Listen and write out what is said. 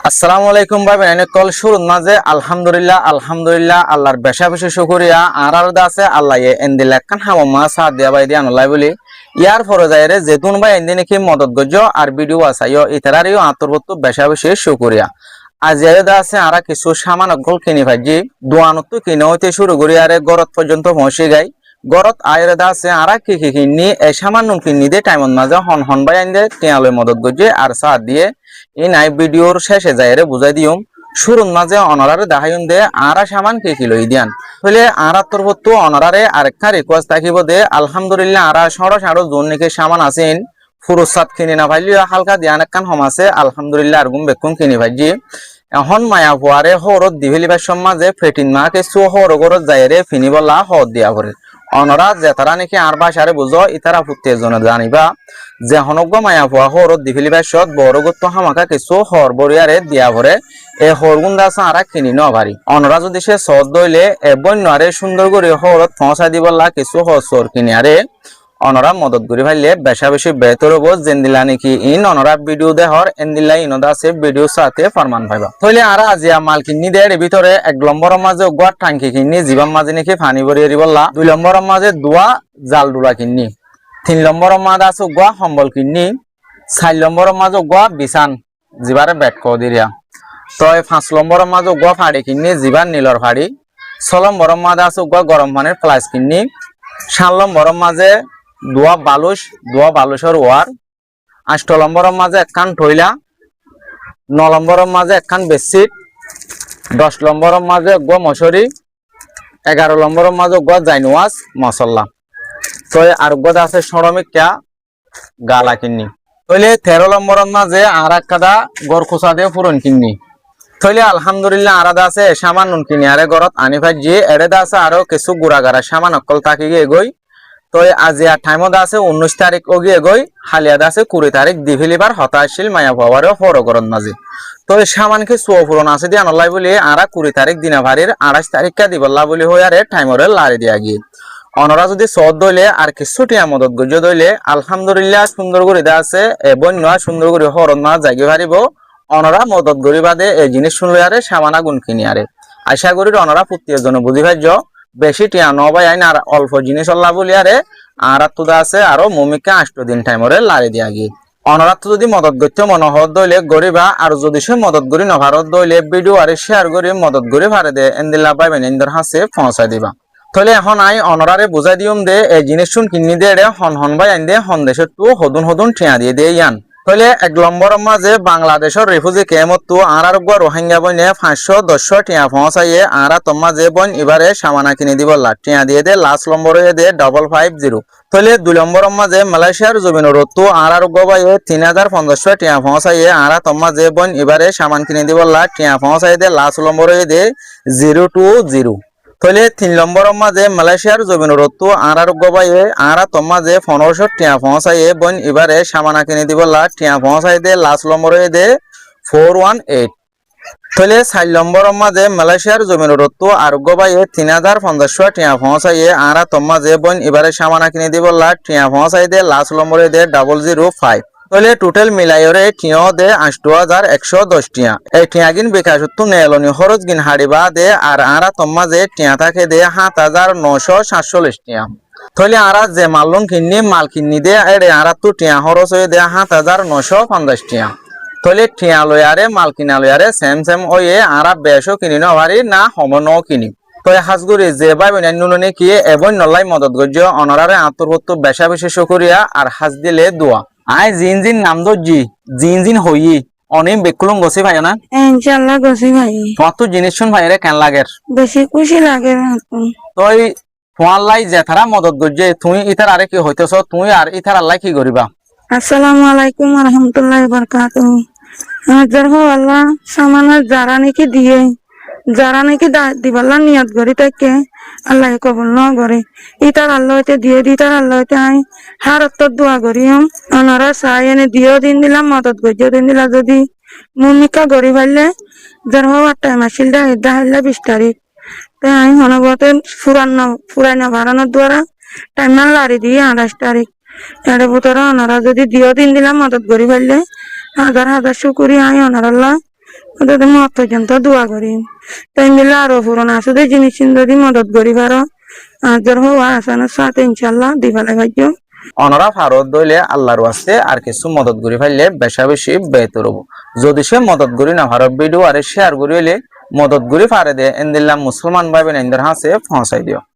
আসসালামু আলাইকুম ভাই এনে কল শুরু মাঝে আলহামদুলিল্লাহ আলহামদুলিল্লাহ আল্লাহর বেশা বেশি শুকরিয়া আর আছে আল্লাহ এন্দিল একখান হামমা সাথ দিয়া ভাই দিয়া নলাই বলি ইয়ার ফরে যায়রে যেতুন ভাই এন্দি নাকি মদত গজ্জ আর ভিডিও আসাইও ইতারারিও আন্তর্গত বেশা বেশি শুকরিয়া আজ এদা আছে আর কিছু সামান অকল কিনি ভাইজি দোয়ানত কিনে হইতে শুরু করি আরে গরত পর্যন্ত পৌঁছে গাই গরত আয়রেদা আছে আর কি কিনি এই সামান্য কিনি দে টাইমত মাঝে হন হন ভাই আইন দে টিয়ালে মদত গজ্জে আর সাথ দিয়ে এই নাই ভিডিওর শেষে যাইরে বুঝাই দিম শুরুর মাঝে অনারারে দেখাইন দে আরা সামান কি লই দিয়ান হইলে আরা তরবত্তু অনারারে আরেকটা রিকোয়েস্ট থাকিব দে আলহামদুলিল্লাহ আরা সরস আরো জোন নাকি সামান আছেন ফুরুসাত কিনি না ভাইলি হালকা দিয়ান একখান হম আছে আলহামদুলিল্লাহ আর গুম বেকুম কিনি ভাইজি এখন মায়া ফুয়ারে হরত দিভেলিবার সমাজে ফেটিন মা কিছু হরগরত যাইরে ফিনি বলা হদ দিয়া করে অনরা যে তারা নাকি আর বাসারে বুঝো ইতারা ফুটতে জনে জানিবা যে হনজ্ঞ মায়া ফুয়া হরত দিভেলিবার সত বড়গত্ব হামাকা কিছু হর বরিয়ারে দিয়া ভরে এ হরগুন দাস আরা কিনি ন ভারি অনরা যদি সে সদ দইলে এবন নরে সুন্দর করে হরত পৌঁছা দিবলা কিছু হসর কিনি আরে অনরা মদত করি ভাইলে বেশা বেশি বেতর হবো জেন্দিলা নাকি ইন অনরা ভিডিও দেহর এন্দিলা ইনদা আছে ভিডিও সাথে ফরমান পাইবা তাহলে আরা আজিয়া মাল কিনি দের ভিতরে এক নম্বরের মাঝে গোয়া টাঙ্কি কিনি জীবাম মাঝে নাকি পানি ভরিয়ে দিবলা দুই নম্বরের মাঝে দোয়া জাল ডুলা কিনি তিন নম্বরের মাঝে আছে গোয়া সম্বল কিনি চার নম্বরের মাঝে গোয়া বিছান জিবারে বেট কো দিরিয়া তয় পাঁচ নম্বরের মাঝে গোয়া ফাড়ি কিনি জিবার নীলর ফাড়ি ছয় নম্বরের মাঝে আছে গোয়া গরম পানির ফ্লাস কিনি সাত নম্বরের মাঝে দোয়া বালুসর ওয়ার আষ্ট নম্বরের মাঝে একখান ঠইলা ন নম্বরের মাঝে একখান বেডশিট 10 নম্বরের মাঝে গো মশারি 11 নম্বরের মাঝে গো জাইনওয়াজ মশলা তো আর গদ আছে শ্রমিকা গালা কিনি তইলে 13 নম্বরের মাঝে আর একটা গর খোসা দিয়ে পুরন কিনি তইলে আলহামদুলিল্লাহ আরাদা আছে সামান নুন কিনি আরে গরত আনি ভাই যে এরেদা আছে আরো কিছু গুড়াগাড়া সামান অকল তাকি গই তো আজিয়া টাইমত আছে 19 তারিখ অগিয়ে গই হালিয়াদা আছে 20 তারিখ দিভিলিবার হতাশীল মায়া পাওয়ার হরগরত মাঝে তো সামানকে সুপুরন আছে দিয়ে আনলাই বলি আরা 20 তারিখ দিনা ভারির 28 তারিখ কা দিবল্লা বলি হই আরে টাইমরে লারি দিয়া গিয়ে অনরা যদি সদ দইলে আর কিছু টিয়া মদত গজ্জ দইলে আলহামদুলিল্লাহ সুন্দর করে দা আছে বন্য সুন্দর করে হরন মা জাগি ভারিব অনরা মদত গরি বাদে এই জিনিস শুনলে আরে সামানা গুণ কিনি আরে আশা করি অনরা প্রত্যেক জন বুঝি ভাইজ বেশি টিয়া নবাই আইন আর অল্প জিনিস অল্লা বলি আরে আর তুদা আছে আরো মমিকা 8 দিন টাইমরে লারি দিয়া গিয়ে অনরাত যদি মদত করতে মনোহর দইলে গরিবা আর যদি সে মদত করি নভারত দইলে ভিডিও আর শেয়ার করি মদত করি ভারে দে এন্দিল্লা পাইবেন ইন্দর হাসে পৌঁছাই দিবা তাহলে এখন আই অনরারে বুঝাই দিম দে এই জিনিস শুন কিনি দে রে হন হন ভাই আইন দে হন দেশের টু হদুন হদুন ঠিয়া দিয়ে দে ইয়ান তাহলে এক নম্বরের মাঝে বাংলাদেশের রিফিউজি ক্যাম্পত তো আর রোহিঙ্গা বইনে 510 টিয়া পৌঁছাইয়ে আর তোমা যে বইন এবারে সামানা কিনে দিব লাখ টিয়া দিয়ে দে লাস্ট নম্বরে দে 550 তাহলে 2 নম্বরের মাঝে মালয়েশিয়ার জমিনের তো আর গবাইয়ে 3050 টিয়া পৌঁছাইয়ে আর তোমা যে বইন এবারে সামান কিনে দিব লাখ টিয়া পৌঁছাই দে লাস্ট নম্বরে দে 020 তাহলে 3 নম্বরের মাঝে মালয়েশিয়ার জমিনের তো আর গবাইয়ে আর তোমা যে 1500 টিয়া পৌঁছাইয়ে বইন এবারে সামানা কিনে দিব লাখ টিয়া পৌঁছাই দে লাস্ট নম্বরে দে 418 তাহলে 4 নম্বরের মাঝে মালয়েশিয়ার জমিনের তো আর গবাইয়ে 3050 টিয়া পৌঁছাইয়ে আর তোমা যে বইন এবারে সামানা কিনে দিব লাখ টিয়া পৌঁছাই দে লাস্ট নম্বরে দে 005 তাহলে টোটাল মিলাইরে টিও দে 8110 টিয়া এই টিয়া গিন বিকাশ তো নেলনি খরচ গিন হাড়িবা দে আর তোমা যে টিয়া থাকে দে 7947 টিয়া তাহলে আর যে মালুন কিনি মাল কিনি দে এড়ে আর তো টিয়া খরচ হয়ে দে 7950 টিয়া তাহলে টিয়া লয়ারে মাল কিনা লয়ারে সেম ওয়ে আর বেশও কিনি ন ভারি না হমন কিনি তো হাজগুড়ি যে ভাই বোন নুনে কি এবং নলাই মদত গজ্জ অনরারে আন্তর্গত বেশা বেশি শুকরিয়া আর হাজ দিলে দোয়া আই জিন নাম দজি জিন হই অনেক বেকুলম গছি ভাই না ইনশাআল্লাহ গছি ভাই তোমার তো জিনিস শুন ভাইরে কেন লাগের বেশি খুশি লাগে তুই ফোয়াল্লাই জেথারা মদত গজ্জে তুই ইতার আরে কি হইতেছ তুই আর ইতার আল্লাহ কি করিবা আসসালামু আলাইকুম ওয়া রাহমাতুল্লাহি ওয়া বারাকাতুহু হাজার হো আল্লাহ সামানা যারা নাকি দিয়ে যারা নাকি দিবাল্লা নিয়ত করি তাকে আল্লাহ কবুল ন করে ইতার আল্লাহ হইতে দিয়ে দিতার আল্লাহ হইতে আই হারত দোয়া করি অনরা চাই এনে দিয়েও দিন দিলাম মদত গজ্জেও দিন দিলা যদি ভূমিকা গড়ি পারলে যার হওয়া টাইম আসিল দা হাইলা 20 তারিখ তাই আমি হনবতে ফুরানো বাড়ানোর দ্বারা টাইম না লারি দিয়ে 28 তারিখ এর ভিতরে ওনারা যদি দিয়েও দিন দিলাম মদত করি ফেললে হাজার শুকুরি আমি ওনার আল্লাহ ওদের মত পর্যন্ত দোয়া করি তাই মিলে আরো পুরোনো আছে জিনিস যদি মদত করি পারো আজর হওয়া আসানোর সাথে ইনশাল্লাহ দিবালে ভাগ্য অনরা ফারত দইলে আল্লাহর ওয়াস্তে আর কিছু মদত করি ফাইলে বেশা বেশি বেতর হবো যদি সে মদত করি না ভারত ভিডিও আরে শেয়ার করি হইলে মদত করি ফারে দে এন্দিল্লাম মুসলমান ভাই বোন হাসে পৌঁছাই দিও।